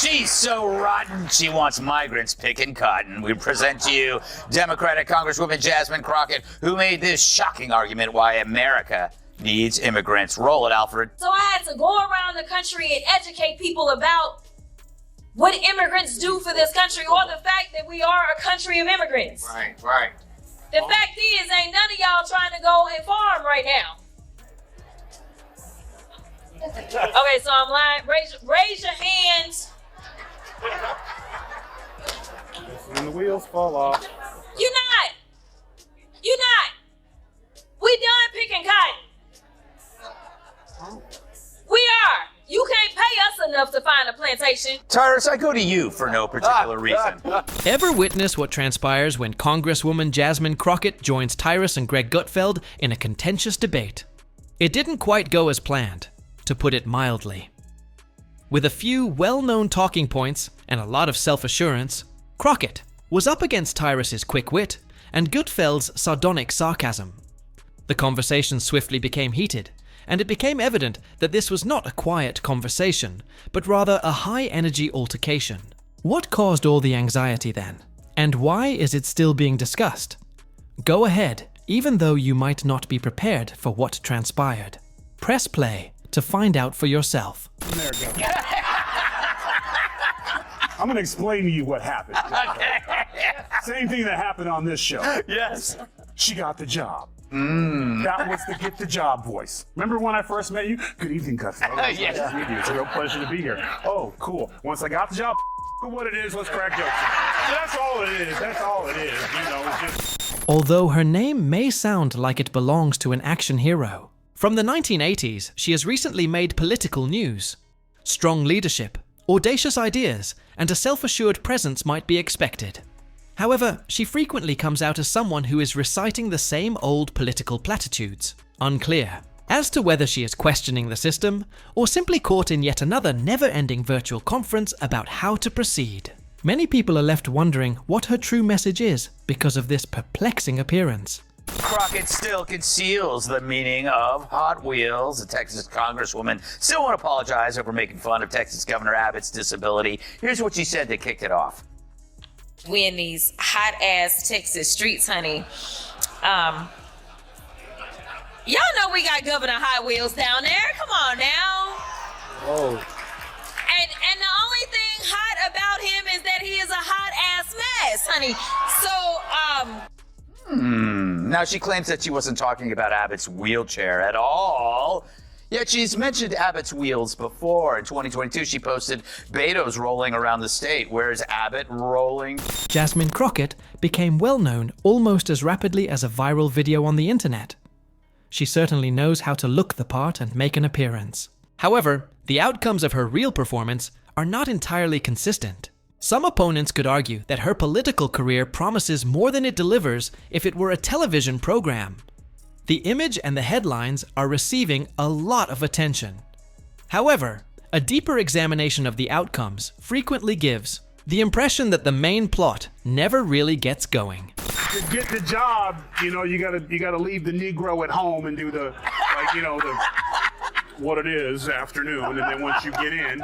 She's so rotten, she wants migrants picking cotton. We present to you Democratic Congresswoman Jasmine Crockett, who made this shocking argument why America needs immigrants. Roll it, Alfred. So I had to go around the country and educate people about what immigrants do for this country, or the fact that we are a country of immigrants. Right. The fact is, ain't none of y'all trying to go and farm right now. Okay, so I'm lying. Raise your hands. When the wheels fall off. You're not. We done picking cotton. We are. You can't pay us enough to find a plantation. Tyrus, I go to you for no particular reason. Ever witness what transpires when Congresswoman Jasmine Crockett joins Tyrus and Greg Gutfeld in a contentious debate? It didn't quite go as planned, to put it mildly. With a few well-known talking points and a lot of self-assurance, Crockett was up against Tyrus's quick wit and Gutfeld's sardonic sarcasm. The conversation swiftly became heated, and it became evident that this was not a quiet conversation, but rather a high-energy altercation. What caused all the anxiety then? And why is it still being discussed? Go ahead, even though you might not be prepared for what transpired. Press play to find out for yourself. There we go. I'm going to explain to you what happened. Same thing that happened on this show. Yes. She got the job. That was the get the job voice. Remember when I first met you? Good evening, Gutfeld. Yes. Nice to meet you. It's a real pleasure to be here. Oh, cool. Once I got the job, what it is, let's crack jokes. That's all it is. That's all it is. You know, it's just... Although her name may sound like it belongs to an action hero, from the 1980s, she has recently made political news. Strong leadership, audacious ideas, and a self-assured presence might be expected. However, she frequently comes out as someone who is reciting the same old political platitudes, unclear as to whether she is questioning the system or simply caught in yet another never-ending virtual conference about how to proceed. Many people are left wondering what her true message is because of this perplexing appearance. Crockett still conceals the meaning of Hot Wheels. The Texas Congresswoman still won't apologize over making fun of Texas Governor Abbott's disability. Here's what she said that kicked it off. We in these hot ass Texas streets, honey. Y'all know we got Governor Hot Wheels down there. Come on now. Oh. And the only thing hot about him is that he is a hot ass mess, honey. So Now she claims that she wasn't talking about Abbott's wheelchair at all. Yet she's mentioned Abbott's wheels before. In 2022, she posted Beto's rolling around the state. Where's Abbott rolling? Jasmine Crockett became well known almost as rapidly as a viral video on the internet. She certainly knows how to look the part and make an appearance. However, the outcomes of her real performance are not entirely consistent. Some opponents could argue that her political career promises more than it delivers if it were a television program. The image and the headlines are receiving a lot of attention. However, a deeper examination of the outcomes frequently gives the impression that the main plot never really gets going. To get the job, you know, you gotta leave the Negro at home and do the, like, you know, the what it is afternoon, and then once you get in,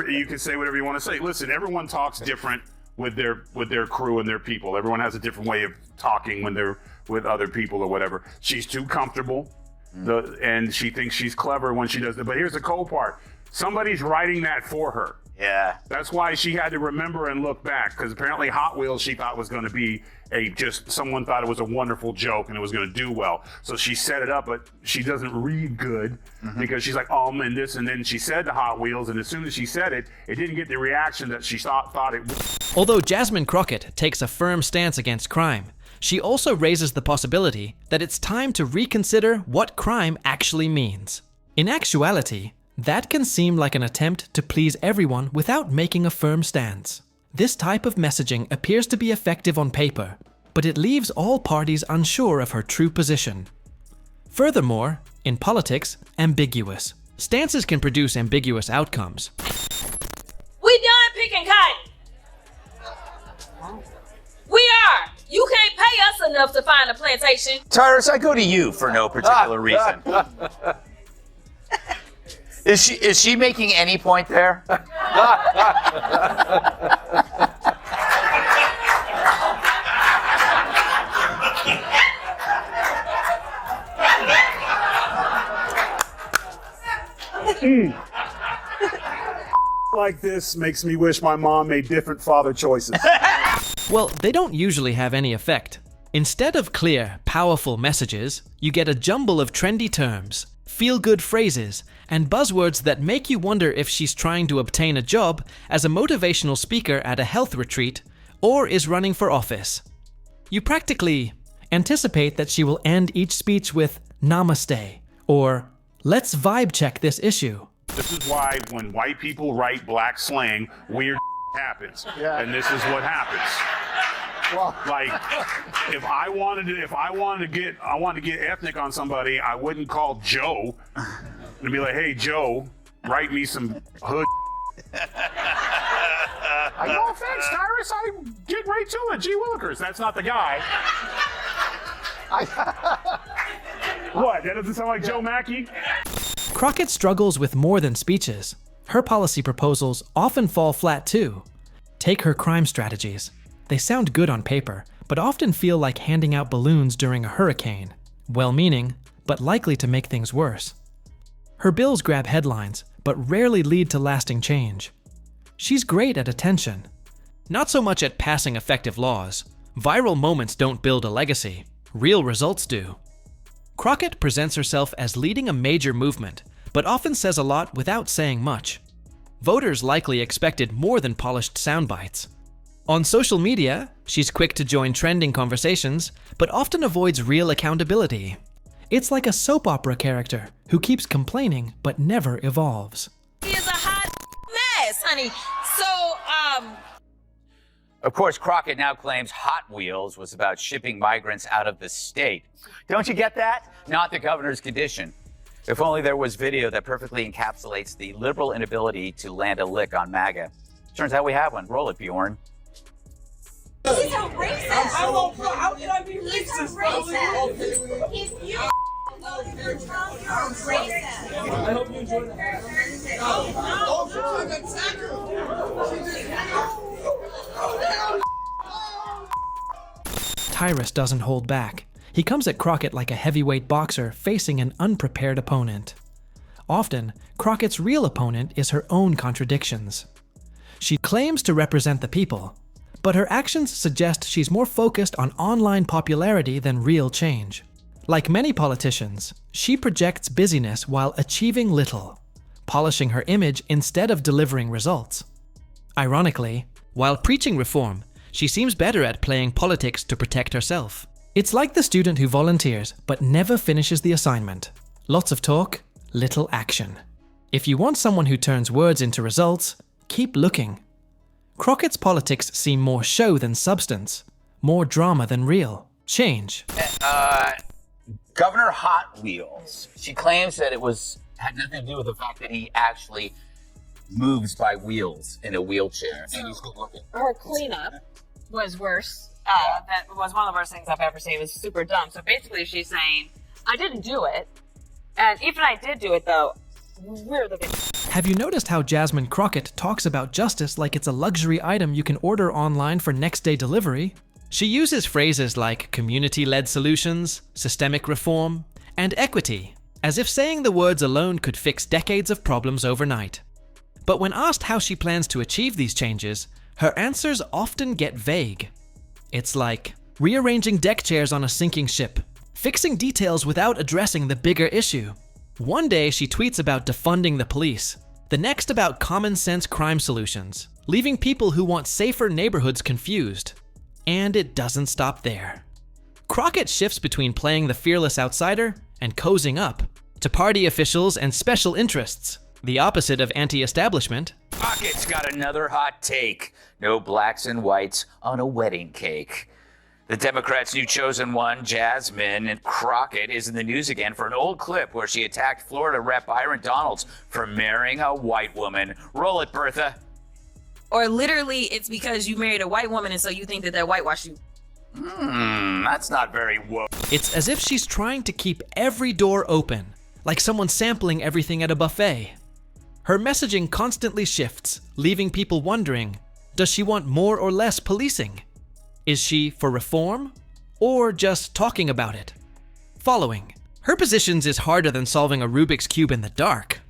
you can say whatever you want to say. Listen, everyone talks different with their crew and their people. Everyone has a different way of talking when they're with other people or whatever. She's too comfortable, and she thinks she's clever when she does it. But here's the cool part. Somebody's writing that for her. Yeah. That's why she had to remember and look back, because apparently Hot Wheels she thought was going to be someone thought it was a wonderful joke and it was going to do well. So she set it up, but she doesn't read good because she's like, and this, and then she said to Hot Wheels, and as soon as she said it, it didn't get the reaction that she thought it would. Although Jasmine Crockett takes a firm stance against crime, she also raises the possibility that it's time to reconsider what crime actually means. In actuality, that can seem like an attempt to please everyone without making a firm stance. This type of messaging appears to be effective on paper, but it leaves all parties unsure of her true position. Furthermore, in politics, ambiguous. Stances can produce ambiguous outcomes. we done picking cotton. We are. You can't pay us enough to find a plantation. Tyrus, I go to you for no particular reason. Is she making any point there? Like this makes me wish my mom made different father choices. Well, they don't usually have any effect. Instead of clear, powerful messages, you get a jumble of trendy terms, feel-good phrases, and buzzwords that make you wonder if she's trying to obtain a job as a motivational speaker at a health retreat or is running for office. You practically anticipate that she will end each speech with "Namaste" or "Let's vibe check this issue." This is why when white people write black slang, weird happens. Yeah. And this is what happens. Well, Like, if I wanted to get ethnic on somebody, I wouldn't call Joe and be like, "Hey Joe, write me some hood." No offense, Tyrus, I get right to it. Gee Willikers, that's not the guy. What? That doesn't sound like Joe Mackey? Crockett struggles with more than speeches. Her policy proposals often fall flat too. Take her crime strategies. They sound good on paper, but often feel like handing out balloons during a hurricane. Well-meaning, but likely to make things worse. Her bills grab headlines, but rarely lead to lasting change. She's great at attention. Not so much at passing effective laws. Viral moments don't build a legacy. Real results do. Crockett presents herself as leading a major movement, but often says a lot without saying much. Voters likely expected more than polished sound bites. On social media, she's quick to join trending conversations, but often avoids real accountability. It's like a soap opera character who keeps complaining but never evolves. He is a hot mess, honey. So, Of course, Crockett now claims Hot Wheels was about shipping migrants out of the state. Don't you get that? Not the governor's condition. If only there was video that perfectly encapsulates the liberal inability to land a lick on MAGA. Turns out we have one. Roll it, Bjorn. he's a racist. How can I be He's a racist? racist. He's you. You're racist. I hope you enjoyed that. Tyrus doesn't hold back. He comes at Crockett like a heavyweight boxer facing an unprepared opponent. Often, Crockett's real opponent is her own contradictions. She claims to represent the people, but her actions suggest she's more focused on online popularity than real change. Like many politicians, she projects busyness while achieving little, polishing her image instead of delivering results. Ironically, while preaching reform, she seems better at playing politics to protect herself. It's like the student who volunteers but never finishes the assignment. Lots of talk, little action. If you want someone who turns words into results, keep looking. Crockett's politics seem more show than substance, more drama than real. Change. Governor Hot Wheels. She claims that it had nothing to do with the fact that he actually moves by wheels in a wheelchair. And he's good looking. Her cleanup was worse. That was one of the worst things I've ever seen. It was super dumb. So basically she's saying, I didn't do it. And even I did do it though, we're the victims. Have you noticed how Jasmine Crockett talks about justice like it's a luxury item you can order online for next day delivery? She uses phrases like community-led solutions, systemic reform, and equity, as if saying the words alone could fix decades of problems overnight. But when asked how she plans to achieve these changes, her answers often get vague. It's like rearranging deck chairs on a sinking ship, fixing details without addressing the bigger issue. One day she tweets about defunding the police, the next about common sense crime solutions, leaving people who want safer neighborhoods confused. And it doesn't stop there. Crockett shifts between playing the fearless outsider and cozying up to party officials and special interests, the opposite of anti-establishment. Crockett's got another hot take. No blacks and whites on a wedding cake. The Democrats' new chosen one, Jasmine Crockett, is in the news again for an old clip where she attacked Florida Rep. Byron Donalds for marrying a white woman. Roll it, Bertha. Or literally, it's because you married a white woman and so you think that they're whitewashed you. That's not very woke. It's as if she's trying to keep every door open, like someone sampling everything at a buffet. Her messaging constantly shifts, leaving people wondering, does she want more or less policing? Is she for reform? Or just talking about it? Following. Her positions is harder than solving a Rubik's Cube in the dark.